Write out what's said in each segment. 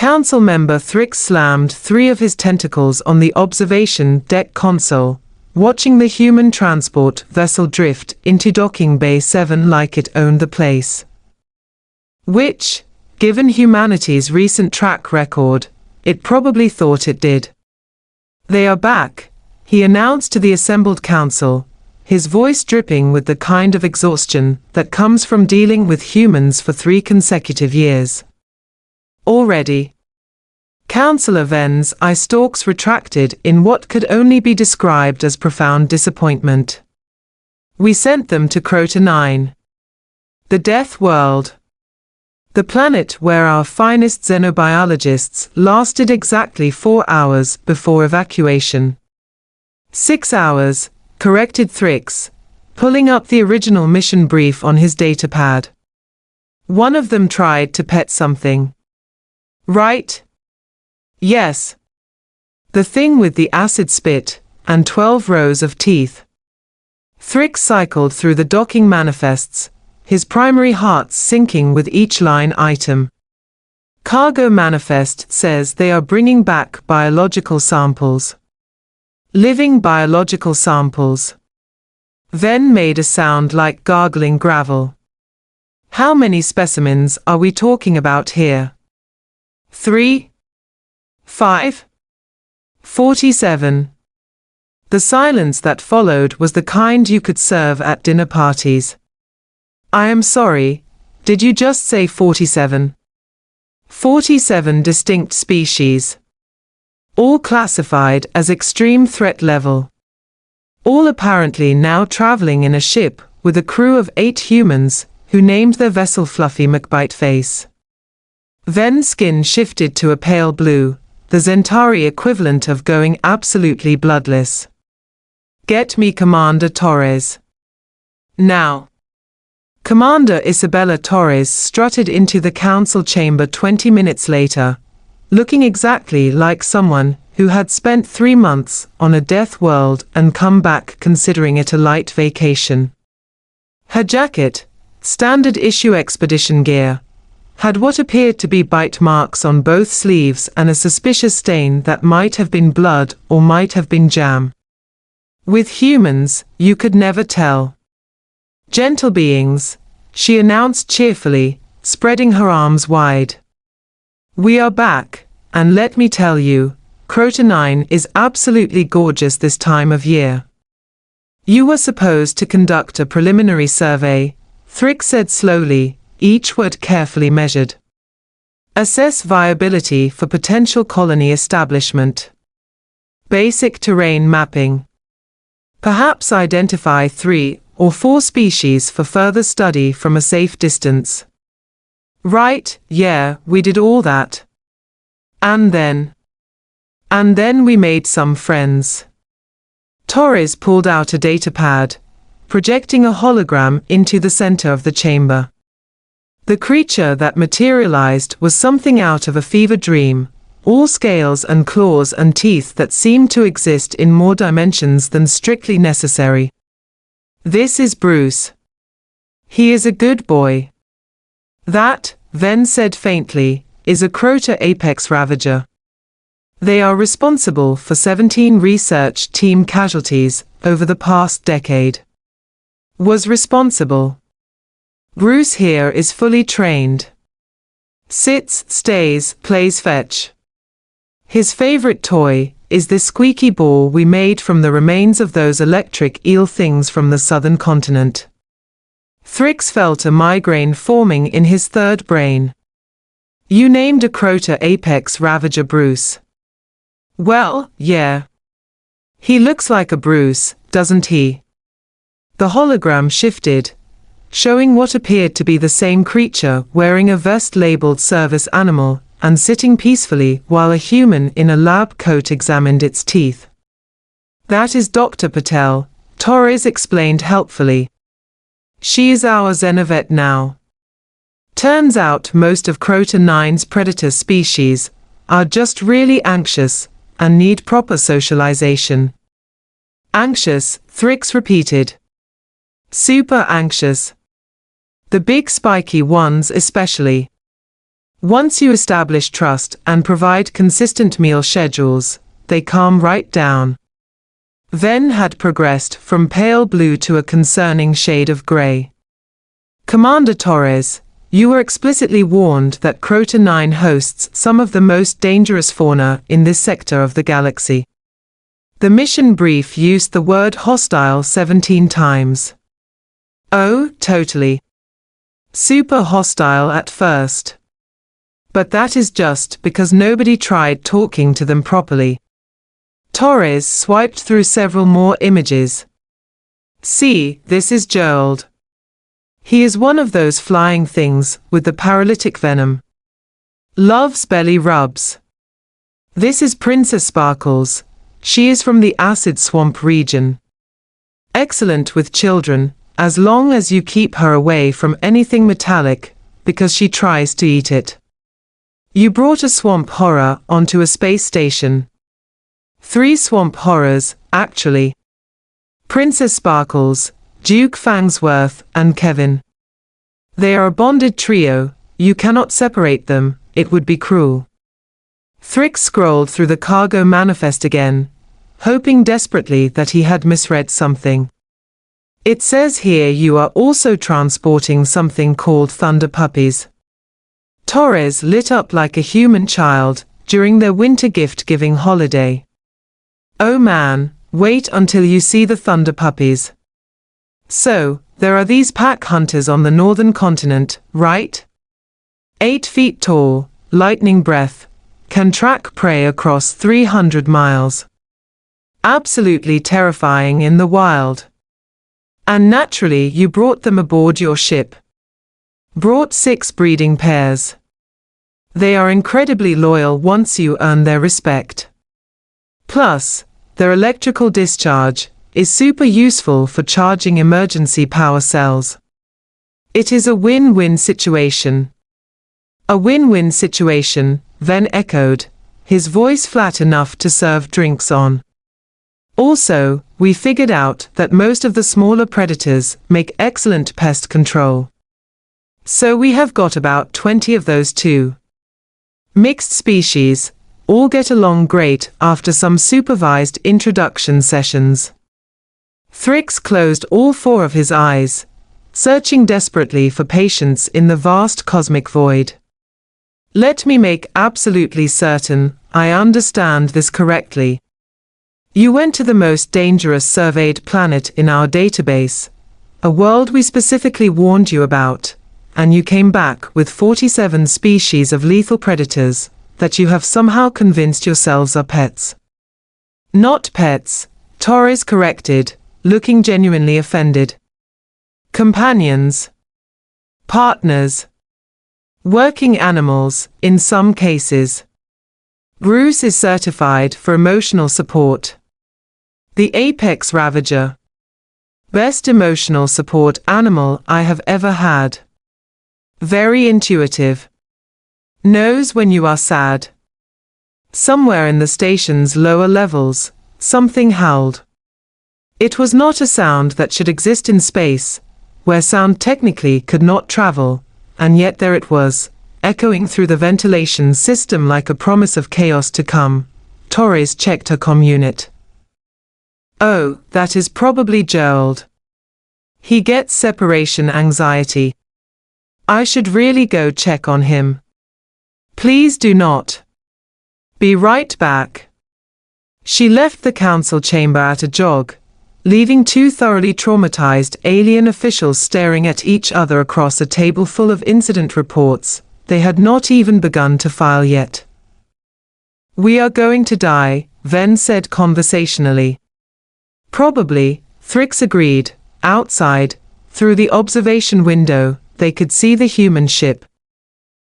Council Member Thrix slammed 3 of his tentacles on the observation deck console, watching the human transport vessel drift into Docking Bay 7 like it owned the place. Which, given humanity's recent track record, it probably thought it did. "They are back," he announced to the assembled council, his voice dripping with the kind of exhaustion that comes from dealing with humans for 3 consecutive years. Already. Councillor Ven's eye stalks retracted in what could only be described as profound disappointment. "We sent them to Krotar 9. The Death World. The planet where our finest xenobiologists lasted exactly 4 hours before evacuation." 6 hours, corrected Thrix, pulling up the original mission brief on his datapad. "One of them tried to pet something. Right? Yes. The thing with the acid spit and 12 rows of teeth." Thrix cycled through the docking manifests, his primary heart sinking with each line item. "Cargo manifest says they are bringing back biological samples. Living biological samples." Ven made a sound like gargling gravel. "How many specimens are we talking about here? 3? 5? 47. The silence that followed was the kind you could serve at dinner parties. "I am sorry, did you just say 47? 47 distinct species. All classified as extreme threat level. All apparently now traveling in a ship with a crew of 8 humans, who named their vessel Fluffy McBiteface." Ven's skin shifted to a pale blue, the Zentari equivalent of going absolutely bloodless. "Get me Commander Torres. Now." Commander Isabella Torres strutted into the council chamber 20 minutes later, looking exactly like someone who had spent 3 months on a death world and come back considering it a light vacation. Her jacket, standard issue expedition gear, had what appeared to be bite marks on both sleeves and a suspicious stain that might have been blood or might have been jam. With humans, you could never tell. "Gentle beings," she announced cheerfully, spreading her arms wide. "We are back, and let me tell you, Krotar 9 is absolutely gorgeous this time of year." "You were supposed to conduct a preliminary survey," Thrix said slowly, each word carefully measured. "Assess viability for potential colony establishment. Basic terrain mapping. Perhaps identify 3 or 4 species for further study from a safe distance." "Right, yeah, we did all that. And then we made some friends." Torres pulled out a datapad, projecting a hologram into the center of the chamber. The creature that materialized was something out of a fever dream, all scales and claws and teeth that seemed to exist in more dimensions than strictly necessary. "This is Bruce. He is a good boy. That," Ven said faintly, "is a Krotar Apex Ravager. They are responsible for 17 research team casualties over the past decade." "Was responsible." "Bruce here is fully trained. Sits, stays, plays fetch. His favorite toy is the squeaky ball we made from the remains of those electric eel things from the southern continent." Thrix felt a migraine forming in his third brain. "You named a Krotar Apex Ravager Bruce." "Well, yeah. He looks like a Bruce, doesn't he?" The hologram shifted, showing what appeared to be the same creature wearing a vest labeled service animal and sitting peacefully while a human in a lab coat examined its teeth. "That is Dr. Patel," Torres explained helpfully. "She is our Xenovet now. Turns out most of Krotar 9's predator species are just really anxious and need proper socialization." "Anxious," Thrix repeated. "Super anxious. The big spiky ones especially. Once you establish trust and provide consistent meal schedules, they calm right down. Then had progressed from pale blue to a concerning shade of grey. Commander Torres, you were explicitly warned that Krotar 9 hosts some of the most dangerous fauna in this sector of the galaxy. The mission brief used the word hostile 17 times. Oh, totally. Super hostile at first. But that is just because nobody tried talking to them properly. Torres swiped through several more images. See, this is Gerald. He is one of those flying things with the paralytic venom. Loves belly rubs. This is Princess Sparkles. She is from the acid swamp region. Excellent with children, as long as you keep her away from anything metallic, because she tries to eat it. You brought a swamp horror onto a space station. 3 swamp horrors, actually. Princess Sparkles, Duke Fangsworth, and Kevin. They are a bonded trio, you cannot separate them, it would be cruel. Thrix scrolled through the cargo manifest again, hoping desperately that he had misread something. It says here you are also transporting something called Thunder Puppies. Torres lit up like a human child during their winter gift-giving holiday. Oh man, wait until you see the Thunder Puppies. So, there are these pack hunters on the northern continent, right? 8 feet tall, lightning breath, can track prey across 300 miles. Absolutely terrifying in the wild. And naturally you brought them aboard your ship. Brought 6 breeding pairs. They are incredibly loyal once you earn their respect. Plus, their electrical discharge is super useful for charging emergency power cells. It is a win-win situation. A win-win situation, Ven echoed, his voice flat enough to serve drinks on. Also, we figured out that most of the smaller predators make excellent pest control. So we have got about 20 of those too. Mixed species, all get along great after some supervised introduction sessions. Thrix closed all 4 of his eyes, searching desperately for patience in the vast cosmic void. Let me make absolutely certain I understand this correctly. You went to the most dangerous surveyed planet in our database, a world we specifically warned you about, and you came back with 47 species of lethal predators that you have somehow convinced yourselves are pets. Not pets, Torres corrected, looking genuinely offended. Companions. Partners. Working animals, in some cases. Bruce is certified for emotional support. The Apex Ravager. Best emotional support animal I have ever had. Very intuitive. Knows when you are sad. Somewhere in the station's lower levels, something howled. It was not a sound that should exist in space, where sound technically could not travel, and yet there it was, echoing through the ventilation system like a promise of chaos to come. Torres checked her comm unit. Oh, that is probably Gerald. He gets separation anxiety. I should really go check on him. Please do not. Be right back. She left the council chamber at a jog, leaving 2 thoroughly traumatized alien officials staring at each other across a table full of incident reports they had not even begun to file yet. We are going to die, Ven said conversationally. Probably, Thrix agreed. Outside, through the observation window, they could see the human ship.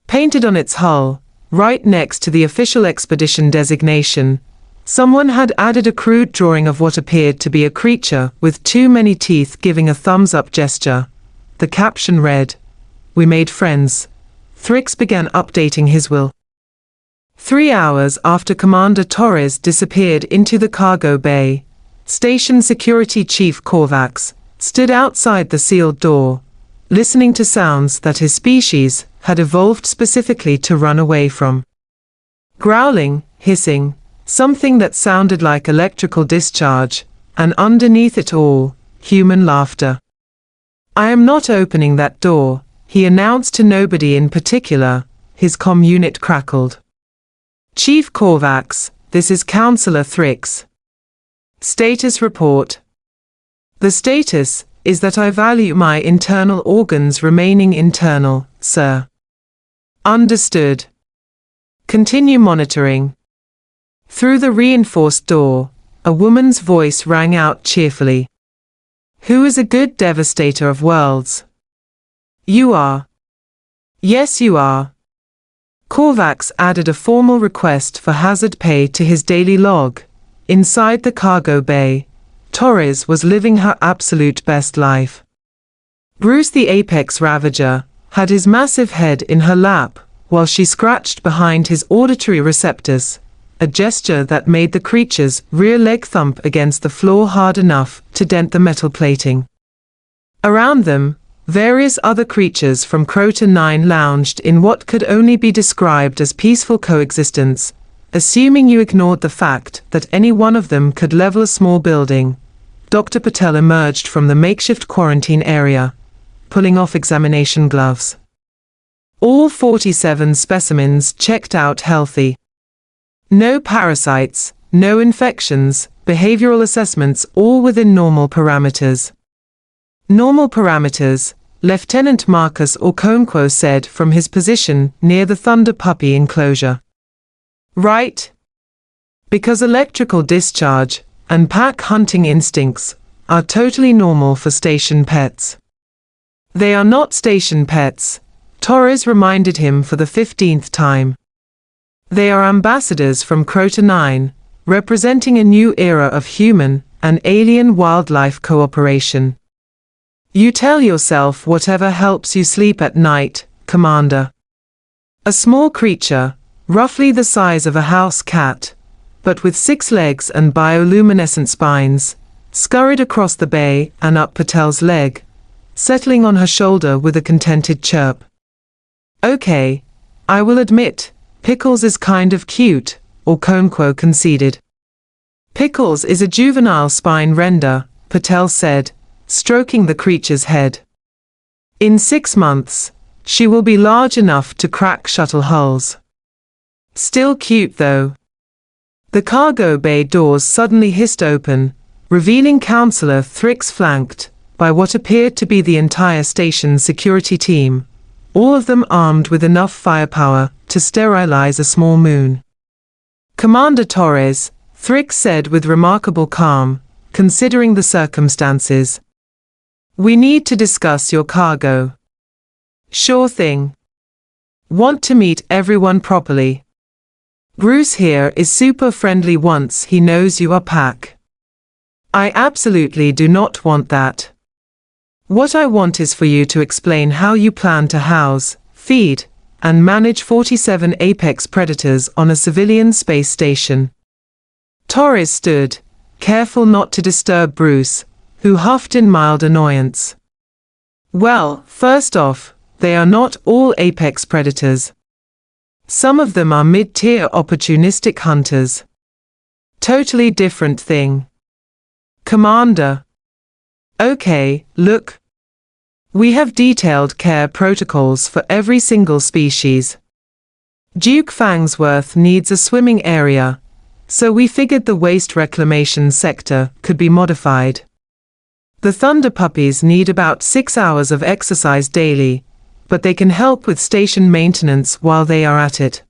Painted on its hull, right next to the official expedition designation, someone had added a crude drawing of what appeared to be a creature with too many teeth giving a thumbs-up gesture. The caption read, "We made friends." Thrix began updating his will. 3 hours after Commander Torres disappeared into the cargo bay, Station Security Chief Korvax stood outside the sealed door, listening to sounds that his species had evolved specifically to run away from. Growling, hissing, something that sounded like electrical discharge, and underneath it all, human laughter. "I am not opening that door," he announced to nobody in particular. His comm unit crackled. "Chief Korvax, this is Councillor Thrix. Status report. The status is that I value my internal organs remaining internal, sir." "Understood. Continue monitoring." Through the reinforced door, a woman's voice rang out cheerfully. "Who is a good devastator of worlds?" "You are." "Yes, you are." Korvax added a formal request for hazard pay to his daily log. Inside the cargo bay, Torres was living her absolute best life. Bruce the Apex Ravager had his massive head in her lap, while she scratched behind his auditory receptors, a gesture that made the creature's rear leg thump against the floor hard enough to dent the metal plating. Around them, various other creatures from Krotar Nine lounged in what could only be described as peaceful coexistence, assuming you ignored the fact that any one of them could level a small building. Dr. Patel emerged from the makeshift quarantine area, pulling off examination gloves. All 47 specimens checked out healthy. No parasites, no infections, behavioral assessments, all within normal parameters. Normal parameters, Lieutenant Marcus Okonkwo said from his position near the Thunder Puppy enclosure. Right? Because electrical discharge and pack hunting instincts are totally normal for station pets. They are not station pets, Torres reminded him for the 15th time. They are ambassadors from Krotar Nine, representing a new era of human and alien wildlife cooperation. You tell yourself whatever helps you sleep at night, Commander. A small creature, roughly the size of a house cat, but with 6 legs and bioluminescent spines, scurried across the bay and up Patel's leg, settling on her shoulder with a contented chirp. "Okay, I will admit, Pickles is kind of cute," Okonkwo conceded. "Pickles is a juvenile spine render," Patel said, stroking the creature's head. "In 6 months, she will be large enough to crack shuttle hulls. Still cute though." The cargo bay doors suddenly hissed open, revealing Councillor Thrix flanked by what appeared to be the entire station's security team, all of them armed with enough firepower to sterilize a small moon. "Commander Torres," Thrix said with remarkable calm, considering the circumstances. "We need to discuss your cargo." "Sure thing. Want to meet everyone properly. Bruce here is super friendly once he knows you are pack." "I absolutely do not want that. What I want is for you to explain how you plan to house, feed, and manage 47 apex predators on a civilian space station." Torres stood, careful not to disturb Bruce, who huffed in mild annoyance. "Well, first off, they are not all apex predators. Some of them are mid-tier opportunistic hunters. Totally different thing. Commander." "Okay, look. We have detailed care protocols for every single species. Duke Fangsworth needs a swimming area, so we figured the waste reclamation sector could be modified. The Thunder Puppies need about 6 hours of exercise daily, but they can help with station maintenance while they are at it.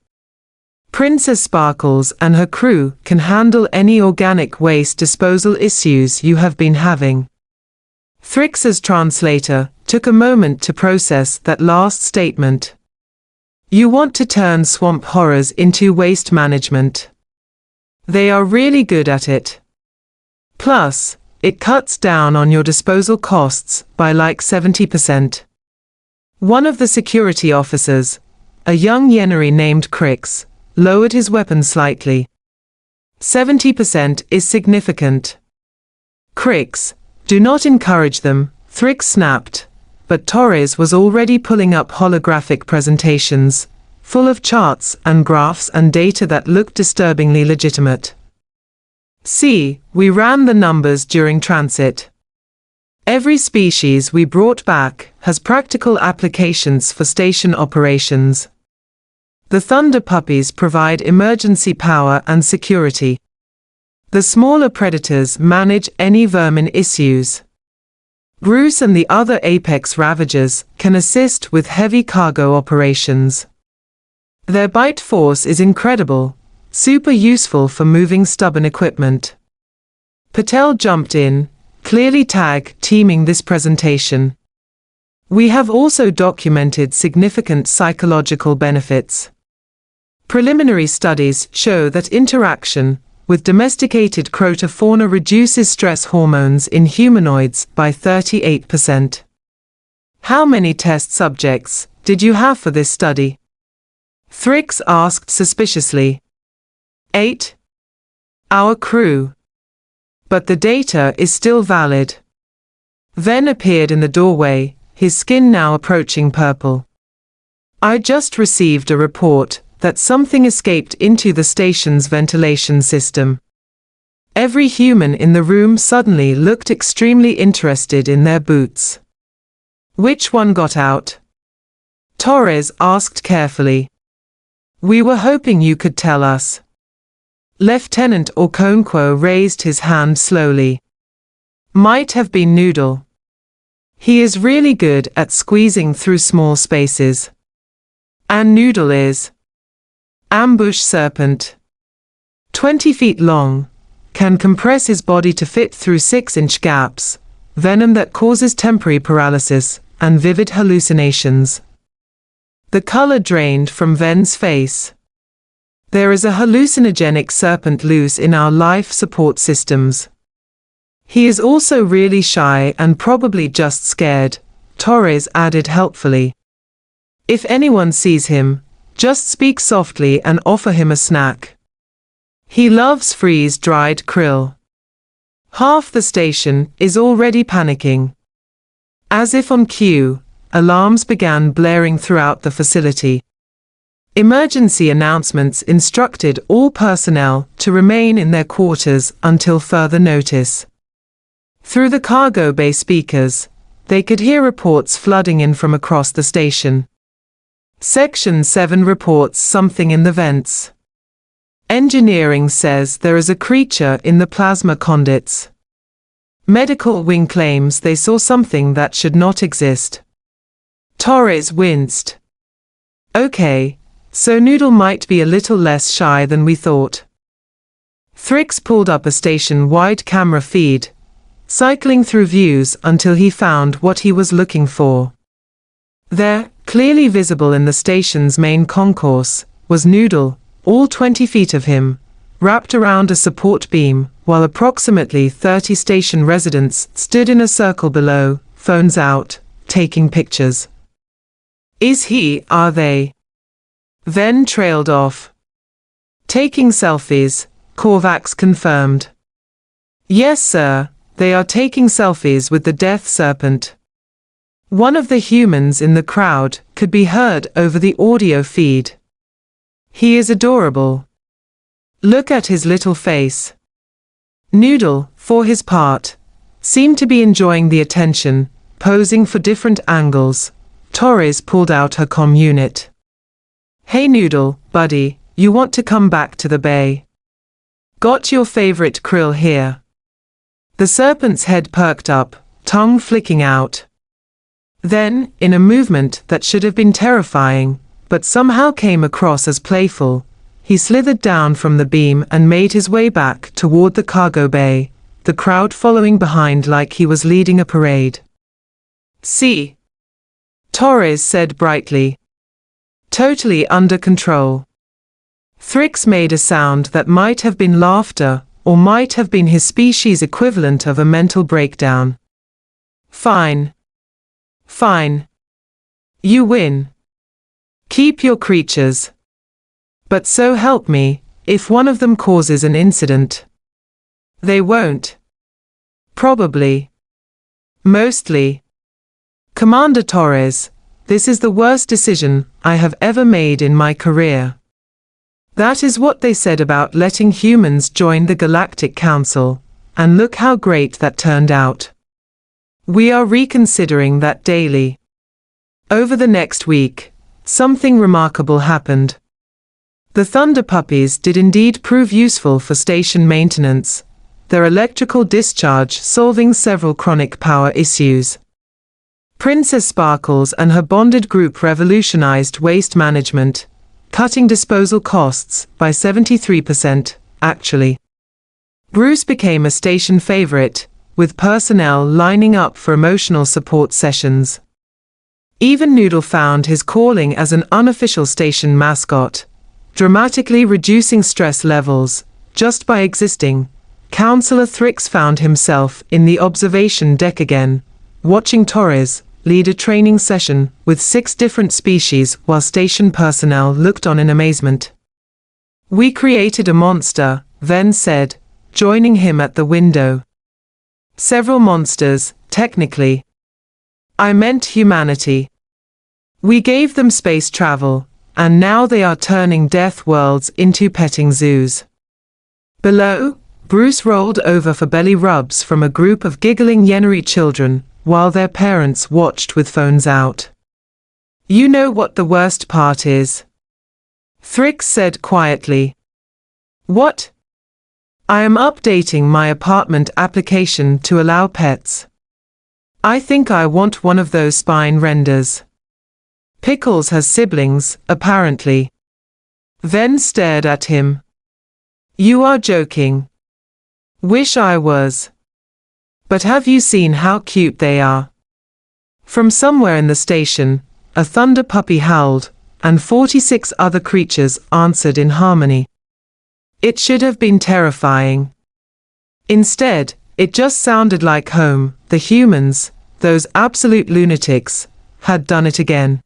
Princess Sparkles and her crew can handle any organic waste disposal issues you have been having." Thrix's translator took a moment to process that last statement. "You want to turn swamp horrors into waste management. They are really good at it. Plus, it cuts down on your disposal costs by like 70%. One of the security officers, a young Yeneri named Crix, lowered his weapon slightly. 70% is significant. "Crix, do not encourage them," Thrix snapped, but Torres was already pulling up holographic presentations, full of charts and graphs and data that looked disturbingly legitimate. See, we ran the numbers during transit. Every species we brought back has practical applications for station operations. The Thunder Puppies provide emergency power and security. The smaller predators manage any vermin issues. Bruce and the other Apex Ravagers can assist with heavy cargo operations. Their bite force is incredible, super useful for moving stubborn equipment. Patel jumped in, clearly tag-teaming this presentation. We have also documented significant psychological benefits. Preliminary studies show that interaction with domesticated Krotar fauna reduces stress hormones in humanoids by 38%. How many test subjects did you have for this study? Thrix asked suspiciously. 8. Our crew. But the data is still valid. Ven appeared in the doorway, his skin now approaching purple. I just received a report that something escaped into the station's ventilation system. Every human in the room suddenly looked extremely interested in their boots. Which one got out? Torres asked carefully. We were hoping you could tell us. Lieutenant Okonkwo raised his hand slowly. Might have been Noodle. He is really good at squeezing through small spaces. And Noodle is ambush serpent. 20 feet long, can compress his body to fit through 6-inch gaps, venom that causes temporary paralysis and vivid hallucinations. The color drained from Ven's face. There is a hallucinogenic serpent loose in our life support systems. He is also really shy and probably just scared, Torres added helpfully. If anyone sees him, just speak softly and offer him a snack. He loves freeze-dried krill. Half the station is already panicking. As if on cue, alarms began blaring throughout the facility. Emergency announcements instructed all personnel to remain in their quarters until further notice. Through the cargo bay speakers, they could hear reports flooding in from across the station. Section 7 reports something in the vents. Engineering says there is a creature in the plasma conduits. Medical wing claims they saw something that should not exist. Torres winced. Okay. So Noodle might be a little less shy than we thought. Thrix pulled up a station-wide camera feed, cycling through views until he found what he was looking for. There, clearly visible in the station's main concourse, was Noodle, all 20 feet of him, wrapped around a support beam, while approximately 30 station residents stood in a circle below, phones out, taking pictures. Are they? Ven trailed off. Taking selfies, Korvax confirmed. Yes, sir, they are taking selfies with the death serpent. One of the humans in the crowd could be heard over the audio feed. He is adorable. Look at his little face. Noodle, for his part, seemed to be enjoying the attention, posing for different angles. Torres pulled out her comm unit. Hey Noodle, buddy, you want to come back to the bay? Got your favorite krill here. The serpent's head perked up, tongue flicking out. Then, in a movement that should have been terrifying, but somehow came across as playful, he slithered down from the beam and made his way back toward the cargo bay, the crowd following behind like he was leading a parade. See? Torres said brightly. Totally under control. Thrix made a sound that might have been laughter, or might have been his species' equivalent of a mental breakdown. Fine. Fine. You win. Keep your creatures. But so help me, if one of them causes an incident. They won't. Probably. Mostly. Commander Torres, this is the worst decision I have ever made in my career. That is what they said about letting humans join the Galactic Council, and look how great that turned out. We are reconsidering that daily. Over the next week, something remarkable happened. The Thunder Puppies did indeed prove useful for station maintenance, their electrical discharge solving several chronic power issues. Princess Sparkles and her bonded group revolutionized waste management, cutting disposal costs by 73%, actually. Bruce became a station favorite, with personnel lining up for emotional support sessions. Even Noodle found his calling as an unofficial station mascot, dramatically reducing stress levels, just by existing. Councillor Thrix found himself in the observation deck again, watching Torres lead a training session with 6 different species while station personnel looked on in amazement. "We created a monster," Ven said, joining him at the window. "Several monsters, technically. I meant humanity. We gave them space travel, and now they are turning death worlds into petting zoos." Below, Bruce rolled over for belly rubs from a group of giggling Yeneri children, while their parents watched with phones out. "You know what the worst part is?" Thrix said quietly. "What?" "I am updating my apartment application to allow pets. I think I want one of those spine renders. Pickles has siblings, apparently." Ven stared at him. "You are joking." "Wish I was. But have you seen how cute they are?" From somewhere in the station, a thunder puppy howled, and 46 other creatures answered in harmony. It should have been terrifying. Instead, it just sounded like home. The humans, those absolute lunatics, had done it again.